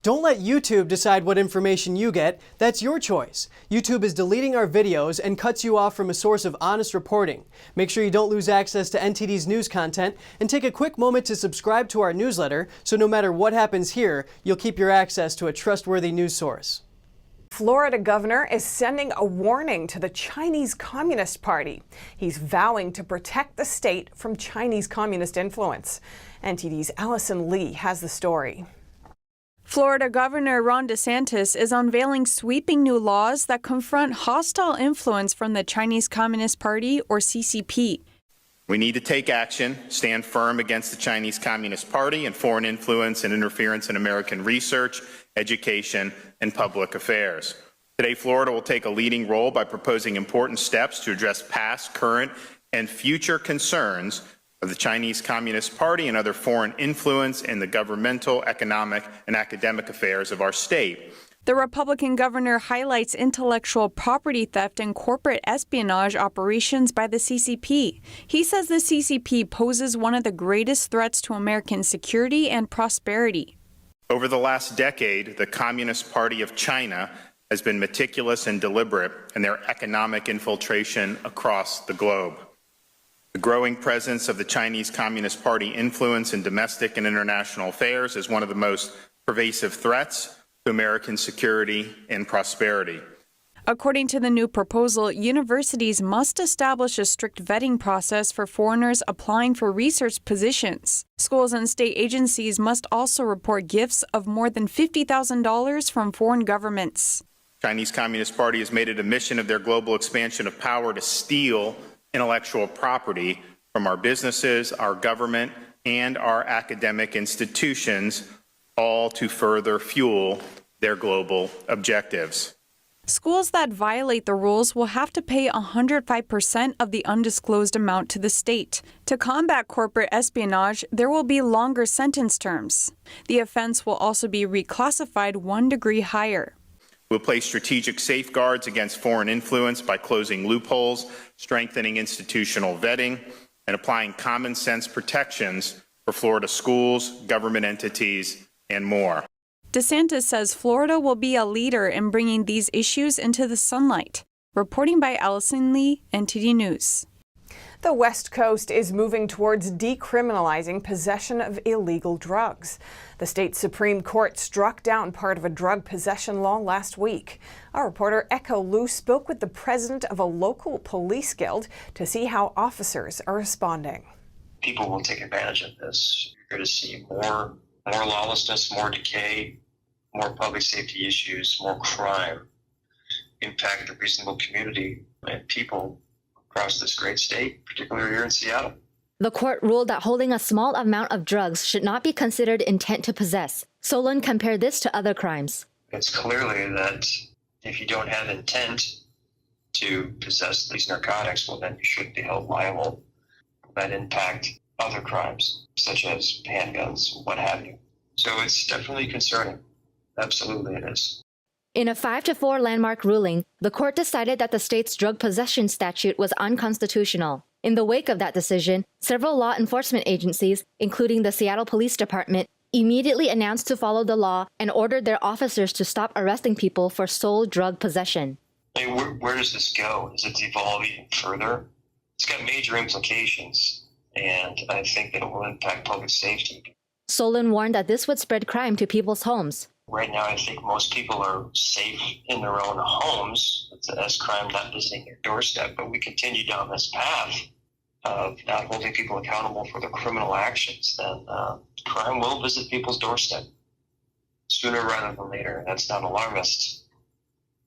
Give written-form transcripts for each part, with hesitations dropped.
Don't let YouTube decide what information you get. That's your choice. YouTube is deleting our videos and cuts you off from a source of honest reporting. Make sure you don't lose access to NTD's news content, and take a quick moment to subscribe to our newsletter so no matter what happens here, you'll keep your access to a trustworthy news source. Florida governor is sending a warning to the Chinese Communist Party. He's vowing to protect the state from Chinese communist influence. NTD's Allison Lee has the story. Florida Governor Ron DeSantis is unveiling sweeping new laws that confront hostile influence from the Chinese Communist Party, or CCP. We need to take action, stand firm against the Chinese Communist Party and foreign influence and interference in American research, education, and public affairs. Today, Florida will take a leading role by proposing important steps to address past, current, and future concerns of the Chinese Communist Party and other foreign influence in the governmental, economic, and academic affairs of our state. The Republican governor highlights intellectual property theft and corporate espionage operations by the CCP. He says the CCP poses one of the greatest threats to American security and prosperity. Over the last decade, the Communist Party of China has been meticulous and deliberate in their economic infiltration across the globe. The growing presence of the Chinese Communist Party influence in domestic and international affairs is one of the most pervasive threats to American security and prosperity. According to the new proposal, universities must establish a strict vetting process for foreigners applying for research positions. Schools and state agencies must also report gifts of more than $50,000 from foreign governments. The Chinese Communist Party has made it a mission of their global expansion of power to steal intellectual property from our businesses, our government, and our academic institutions, all to further fuel their global objectives. Schools that violate the rules will have to pay 105% of the undisclosed amount to the state. To combat corporate espionage, there will be longer sentence terms. The offense will also be reclassified 1 degree higher. We'll place strategic safeguards against foreign influence by closing loopholes, strengthening institutional vetting, and applying common sense protections for Florida schools, government entities, and more. DeSantis says Florida will be a leader in bringing these issues into the sunlight. Reporting by Allison Lee, NTD News. The West Coast is moving towards decriminalizing possession of illegal drugs. The state Supreme Court struck down part of a drug possession law last week. Our reporter Echo Lou spoke with the president of a local police guild to see how officers are responding. People will take advantage of this. You're going to see more lawlessness, more decay, more public safety issues, more crime impact the reasonable community and people across this great state, particularly here in Seattle. The court ruled that holding a small amount of drugs should not be considered intent to possess. Solon compared this to other crimes. It's clearly that if you don't have intent to possess these narcotics, well, then you shouldn't be held liable. That impact other crimes, such as handguns, what have you. So it's definitely concerning. Absolutely it is. In a 5-4 landmark ruling, the court decided that the state's drug possession statute was unconstitutional. In the wake of that decision, several law enforcement agencies, including the Seattle Police Department, immediately announced to follow the law and ordered their officers to stop arresting people for sole drug possession. I mean, where does this go? Does it evolve even further? It's got major implications, and I think that it will impact public safety. Solon warned that this would spread crime to people's homes. Right now, I think most people are safe in their own homes. It's crime not visiting their doorstep, but we continue down this path of not holding people accountable for their criminal actions, then crime will visit people's doorstep sooner rather than later. That's not alarmist.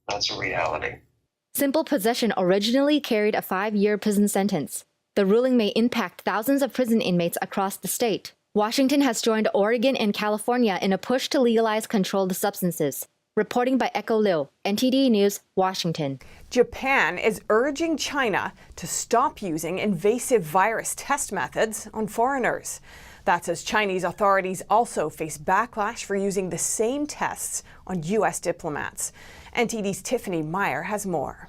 That's a reality. Simple possession originally carried a 5-year prison sentence. The ruling may impact thousands of prison inmates across the state. Washington has joined Oregon and California in a push to legalize controlled substances. Reporting by Echo Liu, NTD News, Washington. Japan is urging China to stop using invasive virus test methods on foreigners. That's as Chinese authorities also face backlash for using the same tests on U.S. diplomats. NTD's Tiffany Meyer has more.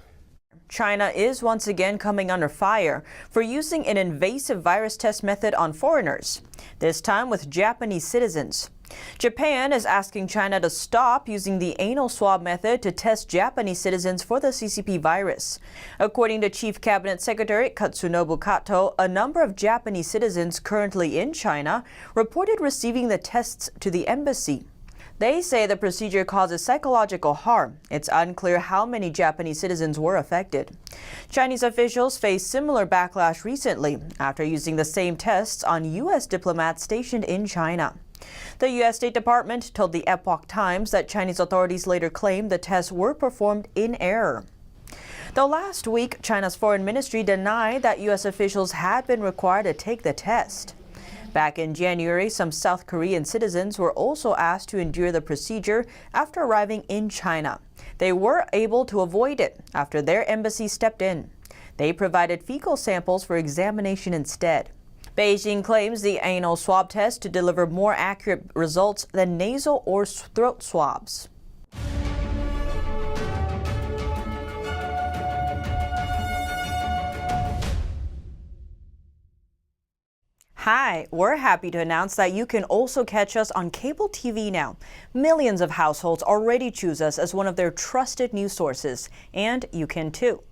China is once again coming under fire for using an invasive virus test method on foreigners, this time with Japanese citizens. Japan is asking China to stop using the anal swab method to test Japanese citizens for the CCP virus. According to Chief Cabinet Secretary Katsunobu Kato, a number of Japanese citizens currently in China reported receiving the tests to the embassy. They say the procedure causes psychological harm. It's unclear how many Japanese citizens were affected. Chinese officials faced similar backlash recently after using the same tests on U.S. diplomats stationed in China. The U.S. State Department told the Epoch Times that Chinese authorities later claimed the tests were performed in error. Though last week, China's foreign ministry denied that U.S. officials had been required to take the test. Back in January, some South Korean citizens were also asked to endure the procedure after arriving in China. They were able to avoid it after their embassy stepped in. They provided fecal samples for examination instead. Beijing claims the anal swab test to deliver more accurate results than nasal or throat swabs. Hi, we're happy to announce that you can also catch us on cable TV now. Millions of households already choose us as one of their trusted news sources, and you can too.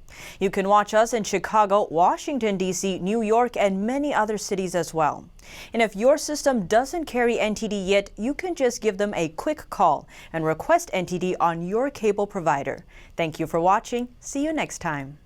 You can watch us in Chicago, Washington, D.C., New York, and many other cities as well. And if your system doesn't carry NTD yet, you can just give them a quick call and request NTD on your cable provider. Thank you for watching. See you next time.